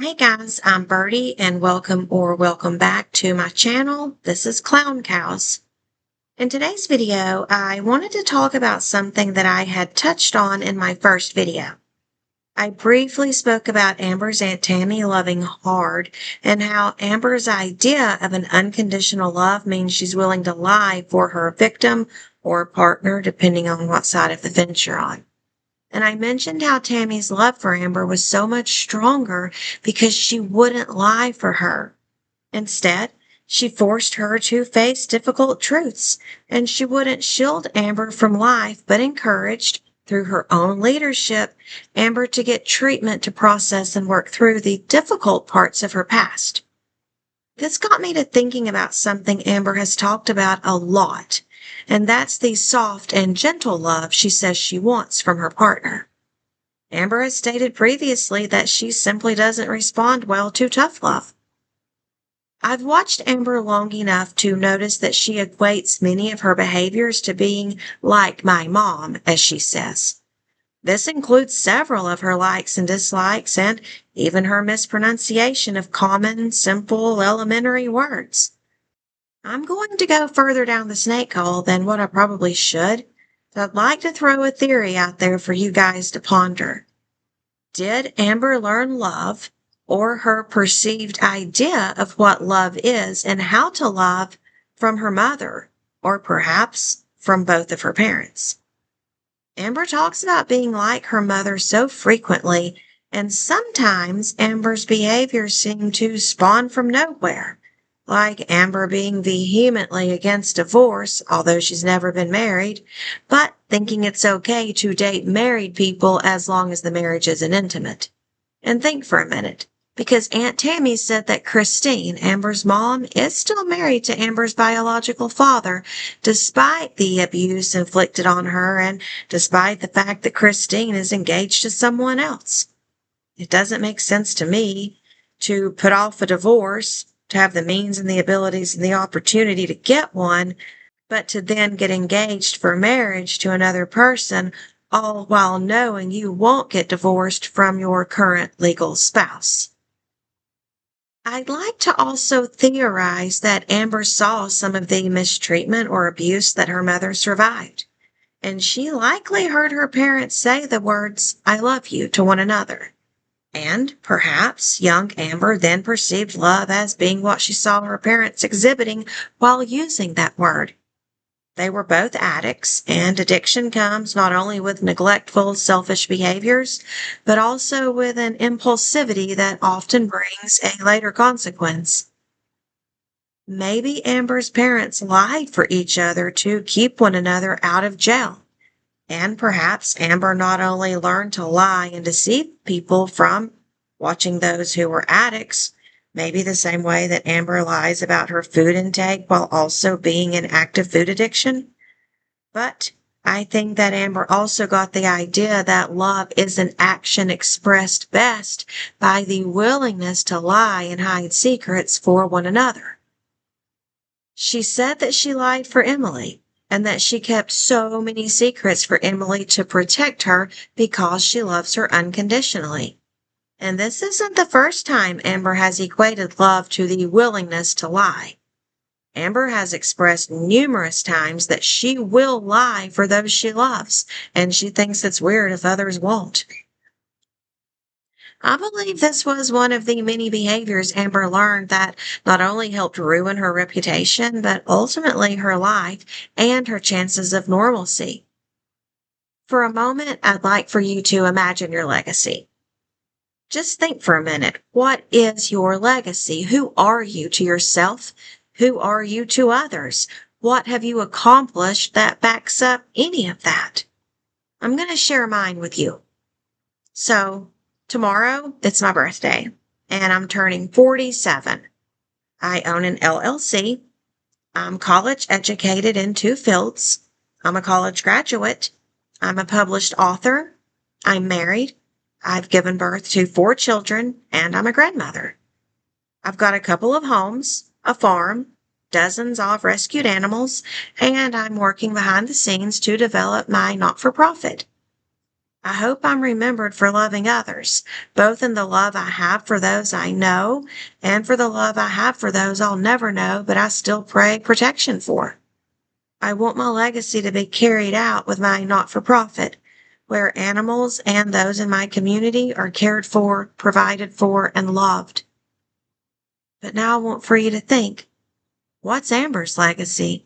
Hey guys, I'm Birdie and welcome back to my channel. This is Clown Cows. In today's video, I wanted to talk about something that I had touched on in my first video. I briefly spoke about Amber's Aunt Tammy loving hard and how Amber's idea of an unconditional love means she's willing to lie for her victim or partner, depending on what side of the fence you're on. And I mentioned how Tammy's love for Amber was so much stronger because she wouldn't lie for her. Instead, she forced her to face difficult truths, and she wouldn't shield Amber from life, but encouraged, through her own leadership, Amber to get treatment to process and work through the difficult parts of her past. This got me to thinking about something Amber has talked about a lot, and that's the soft and gentle love she says she wants from her partner. Amber has stated previously that she simply doesn't respond well to tough love. I've watched Amber long enough to notice that she equates many of her behaviors to being like my mom, as she says. This includes several of her likes and dislikes and even her mispronunciation of common, simple, elementary words. I'm going to go further down the snake hole than what I probably should, so I'd like to throw a theory out there for you guys to ponder. Did Amber learn love, or her perceived idea of what love is and how to love, from her mother, or perhaps from both of her parents? Amber talks about being like her mother so frequently, and sometimes Amber's behaviors seem to spawn from nowhere, like Amber being vehemently against divorce, although she's never been married, but thinking it's okay to date married people as long as the marriage isn't intimate. And think for a minute, because Aunt Tammy said that Christine, Amber's mom, is still married to Amber's biological father, despite the abuse inflicted on her and despite the fact that Christine is engaged to someone else. It doesn't make sense to me to put off a divorce, to have the means and the abilities and the opportunity to get one, but to then get engaged for marriage to another person, all while knowing you won't get divorced from your current legal spouse. I'd like to also theorize that Amber saw some of the mistreatment or abuse that her mother survived, and she likely heard her parents say the words, "I love you," to one another. And perhaps young Amber then perceived love as being what she saw her parents exhibiting while using that word. They were both addicts, and addiction comes not only with neglectful, selfish behaviors, but also with an impulsivity that often brings a later consequence. Maybe Amber's parents lied for each other to keep one another out of jail. And perhaps Amber not only learned to lie and deceive people from watching those who were addicts, maybe the same way that Amber lies about her food intake while also being in active food addiction. But I think that Amber also got the idea that love is an action expressed best by the willingness to lie and hide secrets for one another. She said that she lied for Emily, and that she kept so many secrets for Emily to protect her because she loves her unconditionally. And this isn't the first time Amber has equated love to the willingness to lie. Amber has expressed numerous times that she will lie for those she loves, and she thinks it's weird if others won't. I believe this was one of the many behaviors Amber learned that not only helped ruin her reputation, but ultimately her life and her chances of normalcy. For a moment, I'd like for you to imagine your legacy. Just think for a minute. What is your legacy? Who are you to yourself? Who are you to others? What have you accomplished that backs up any of that? I'm going to share mine with you. So, tomorrow, it's my birthday, and I'm turning 47. I own an LLC. I'm college educated in 2 fields. I'm a college graduate. I'm a published author. I'm married. I've given birth to 4 children, and I'm a grandmother. I've got a couple of homes, a farm, dozens of rescued animals, and I'm working behind the scenes to develop my not-for-profit. I hope I'm remembered for loving others, both in the love I have for those I know and for the love I have for those I'll never know, but I still pray protection for. I want my legacy to be carried out with my not-for-profit, where animals and those in my community are cared for, provided for, and loved. But now I want for you to think, what's Amber's legacy?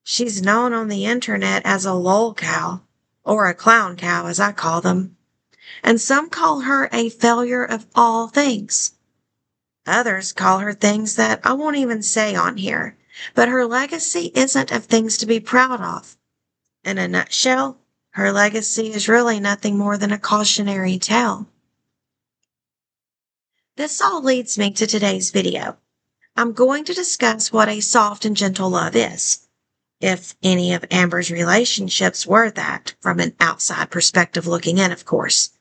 She's known on the internet as a lol cow, or a clown cow as I call them, and some call her a failure of all things. Others call her things that I won't even say on here, but her legacy isn't of things to be proud of. In a nutshell, her legacy is really nothing more than a cautionary tale. This all leads me to today's video. I'm going to discuss what a soft and gentle love is, if any of Amber's relationships were that, from an outside perspective looking in, of course.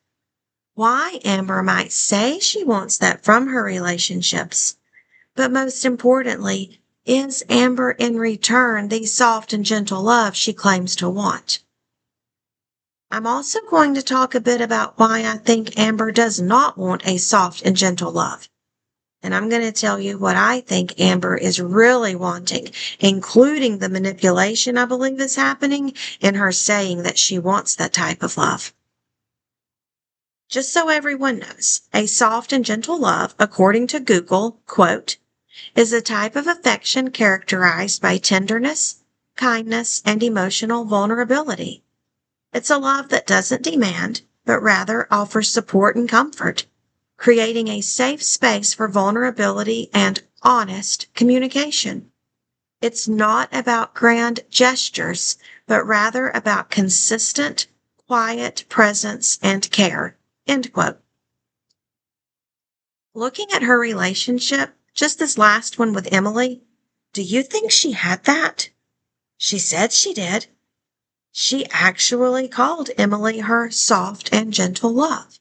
Why Amber might say she wants that from her relationships, but most importantly, is Amber in return the soft and gentle love she claims to want? I'm also going to talk a bit about why I think Amber does not want a soft and gentle love. And I'm going to tell you what I think Amber is really wanting, including the manipulation I believe is happening in her saying that she wants that type of love. Just so everyone knows, a soft and gentle love, according to Google, quote, is a type of affection characterized by tenderness, kindness, and emotional vulnerability. It's a love that doesn't demand, but rather offers support and comfort, creating a safe space for vulnerability and honest communication. It's not about grand gestures, but rather about consistent, quiet presence and care. End quote. Looking at her relationship, just this last one with Emily, do you think she had that? She said she did. She actually called Emily her soft and gentle love.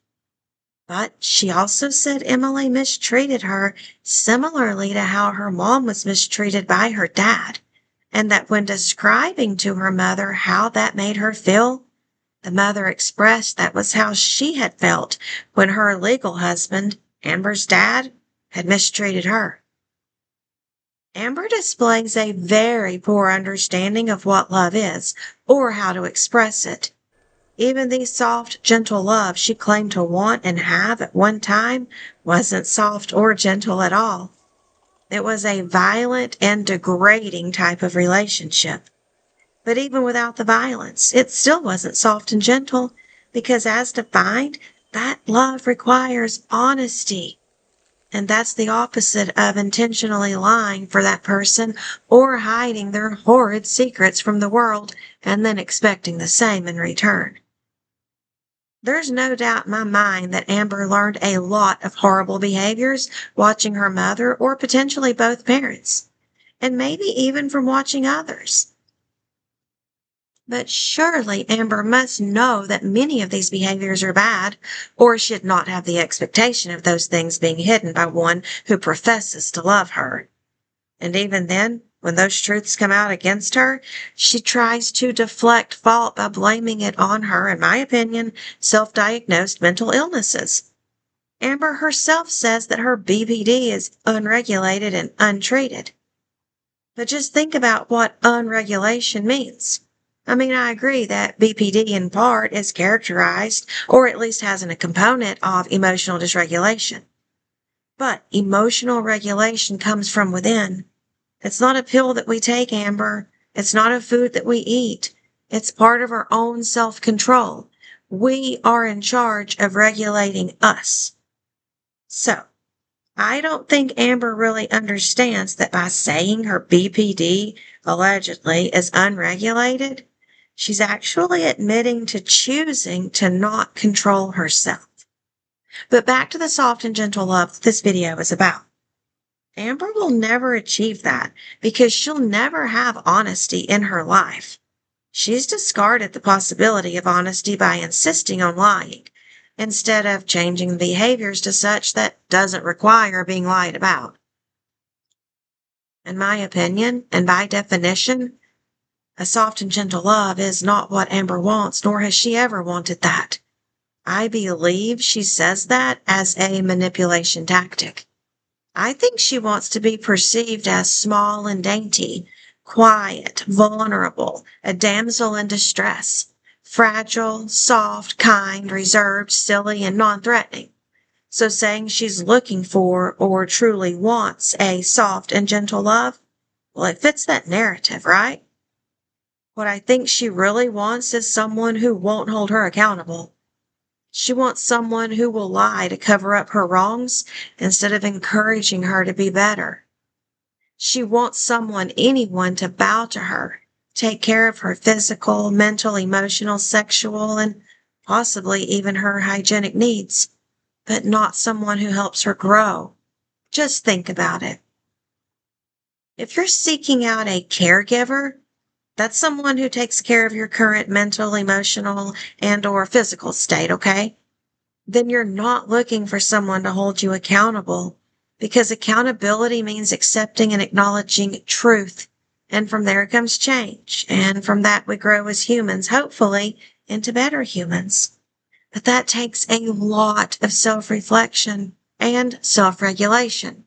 But she also said Emily mistreated her similarly to how her mom was mistreated by her dad, and that when describing to her mother how that made her feel, the mother expressed that was how she had felt when her legal husband, Amber's dad, had mistreated her. Amber displays a very poor understanding of what love is, or how to express it. Even the soft, gentle love she claimed to want and have at one time wasn't soft or gentle at all. It was a violent and degrading type of relationship. But even without the violence, it still wasn't soft and gentle, because as defined, that love requires honesty. And that's the opposite of intentionally lying for that person or hiding their horrid secrets from the world and then expecting the same in return. There's no doubt in my mind that Amber learned a lot of horrible behaviors watching her mother or potentially both parents, and maybe even from watching others. But surely Amber must know that many of these behaviors are bad, or should not have the expectation of those things being hidden by one who professes to love her. And even then, when those truths come out against her, she tries to deflect fault by blaming it on her, in my opinion, self-diagnosed mental illnesses. Amber herself says that her BPD is unregulated and untreated. But just think about what unregulation means. I mean, I agree that BPD in part is characterized, or at least has a component of emotional dysregulation. But emotional regulation comes from within. It's not a pill that we take, Amber. It's not a food that we eat. It's part of our own self-control. We are in charge of regulating us. So, I don't think Amber really understands that by saying her BPD allegedly is unregulated, she's actually admitting to choosing to not control herself. But back to the soft and gentle love this video is about. Amber will never achieve that because she'll never have honesty in her life. She's discarded the possibility of honesty by insisting on lying, instead of changing behaviors to such that doesn't require being lied about. In my opinion, and by definition, A soft and gentle love is not what Amber wants, nor has she ever wanted that. I believe she says that as a manipulation tactic. I think she wants to be perceived as small and dainty, quiet, vulnerable, a damsel in distress, fragile, soft, kind, reserved, silly, and non-threatening. So saying she's looking for or truly wants a soft and gentle love, well, it fits that narrative, right? What I think she really wants is someone who won't hold her accountable. She wants someone who will lie to cover up her wrongs instead of encouraging her to be better. She wants anyone to bow to her, take care of her physical, mental, emotional, sexual, and possibly even her hygienic needs, but not someone who helps her grow. Just think about it. If you're seeking out a caregiver, that's someone who takes care of your current mental, emotional, and/or physical state, okay? Then you're not looking for someone to hold you accountable, because accountability means accepting and acknowledging truth. And from there comes change. And from that we grow as humans, hopefully into better humans. But that takes a lot of self-reflection and self-regulation.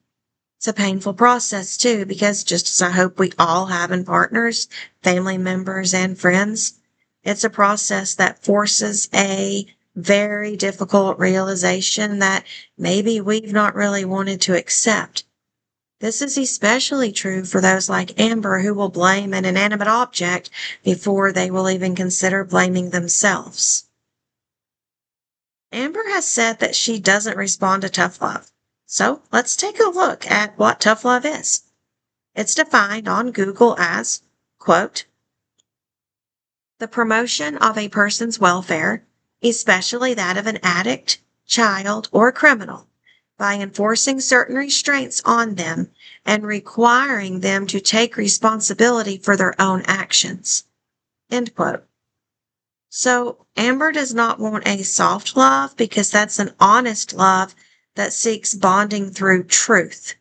It's a painful process too, because just as I hope we all have in partners, family members, and friends, it's a process that forces a very difficult realization that maybe we've not really wanted to accept. This is especially true for those like Amber who will blame an inanimate object before they will even consider blaming themselves. Amber has said that she doesn't respond to tough love. So let's take a look at what tough love is. It's defined on Google as, quote, the promotion of a person's welfare, especially that of an addict, child, or criminal, by enforcing certain restraints on them and requiring them to take responsibility for their own actions. End quote. So Amber does not want a soft love because that's an honest love that seeks bonding through truth.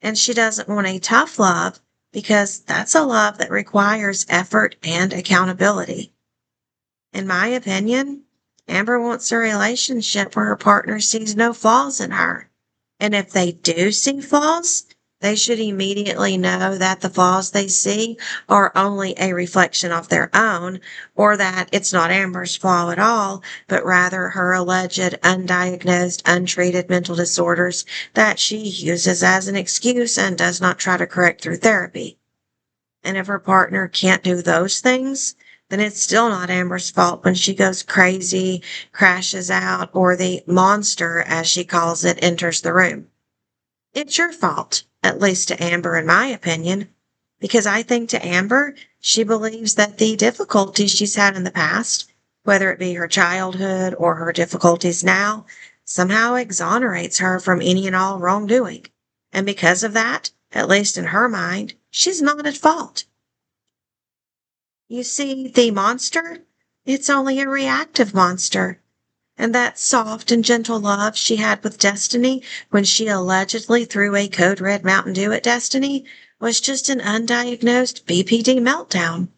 And she doesn't want a tough love because that's a love that requires effort and accountability. In my opinion, Amber wants a relationship where her partner sees no flaws in her. And if they do see flaws, they should immediately know that the flaws they see are only a reflection of their own, or that it's not Amber's flaw at all, but rather her alleged undiagnosed, untreated mental disorders that she uses as an excuse and does not try to correct through therapy. And if her partner can't do those things, then it's still not Amber's fault when she goes crazy, crashes out, or the monster, as she calls it, enters the room. It's your fault, at least to Amber in my opinion, because I think to Amber, she believes that the difficulties she's had in the past, whether it be her childhood or her difficulties now, somehow exonerates her from any and all wrongdoing. And because of that, at least in her mind, she's not at fault. You see, the monster, it's only a reactive monster. And that soft and gentle love she had with Destiny when she allegedly threw a code red Mountain Dew at Destiny was just an undiagnosed BPD meltdown.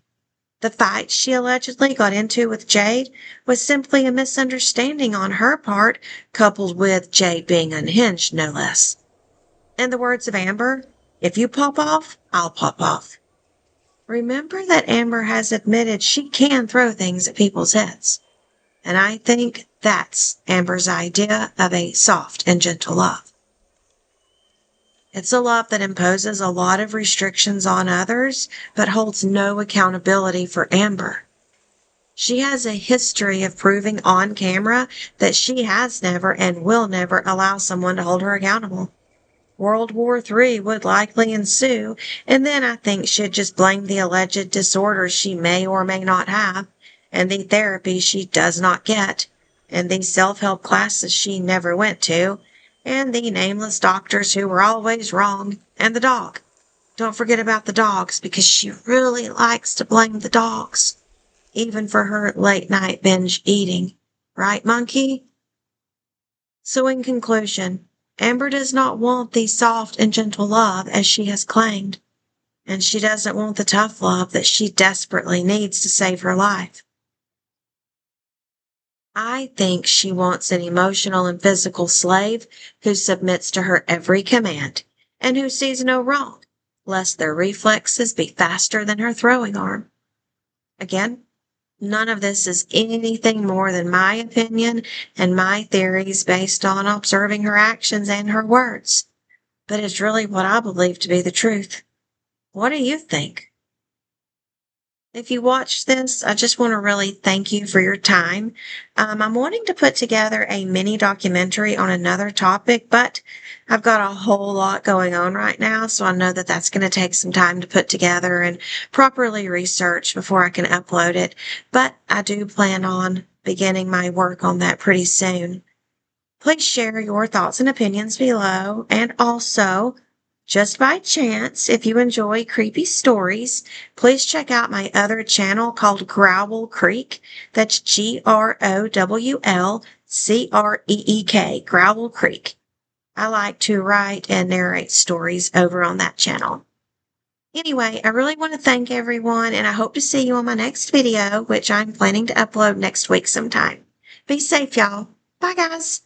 The fight she allegedly got into with Jade was simply a misunderstanding on her part, coupled with Jade being unhinged, no less. In the words of Amber, if you pop off, I'll pop off. Remember that Amber has admitted she can throw things at people's heads. And I think that's Amber's idea of a soft and gentle love. It's a love that imposes a lot of restrictions on others, but holds no accountability for Amber. She has a history of proving on camera that she has never and will never allow someone to hold her accountable. World War III would likely ensue, and then I think she'd just blame the alleged disorders she may or may not have, and the therapy she does not get, and the self-help classes she never went to, and the nameless doctors who were always wrong, and the dog. Don't forget about the dogs, because she really likes to blame the dogs, even for her late-night binge eating. Right, monkey? So in conclusion, Amber does not want the soft and gentle love as she has claimed. and she doesn't want the tough love that she desperately needs to save her life. I think she wants an emotional and physical slave who submits to her every command and who sees no wrong, lest their reflexes be faster than her throwing arm. Again, none of this is anything more than my opinion and my theories based on observing her actions and her words, but it's really what I believe to be the truth. What do you think? If you watched this, I just want to really thank you for your time. I'm wanting to put together a mini documentary on another topic, but I've got a whole lot going on right now, so I know that that's going to take some time to put together and properly research before I can upload it. But I do plan on beginning my work on that pretty soon. Please share your thoughts and opinions below, and also, just by chance, if you enjoy creepy stories, please check out my other channel called Growl Creek. That's GROWLCREEK, Growl Creek. I like to write and narrate stories over on that channel. Anyway, I really want to thank everyone, and I hope to see you on my next video, which I'm planning to upload next week sometime. Be safe, y'all. Bye, guys.